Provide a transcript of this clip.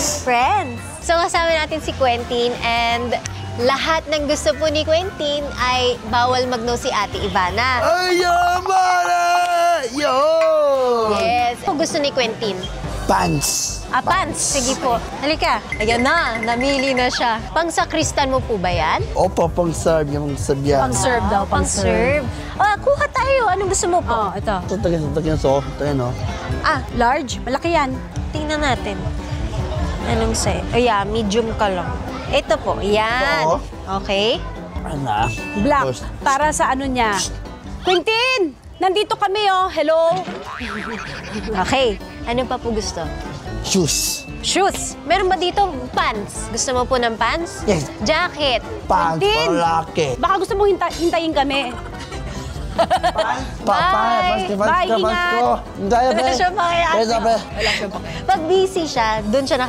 Friends. So kasama natin si Quentin and lahat ng gusto po ni Quentin ay bawal mag-no si Ate Ivana. Ay, Ivana! Yo! Yes. Kung gusto ni Quentin? Pants. Pants. Sige po. Halika. Ayan na. Namili na siya. Pang-sakristan mo po ba yan? Opo, pang-serve yung sabyan. Pang-serve daw, Pang-serve. Kuha tayo. Anong gusto mo po? Ito. Ito, so. Ito, no? Large. Malaki yan. Tingnan natin. Anong size? Medium ka lang. Ito po. Yan. Oo. Okay. Ano? Black. Para sa ano niya. Quentin! Nandito kami, oh. Hello. Okay. Ano pa po gusto? Shoes. Shoes. Meron ba dito pants? Gusto mo po ng pants? Yes. Jacket. Pants, Quentin! palaki. Baka gusto mong hintayin kami. Bye! Bye, ingat! Hindi, Wala siya pakialam. Wala siya Pag busy siya, doon siya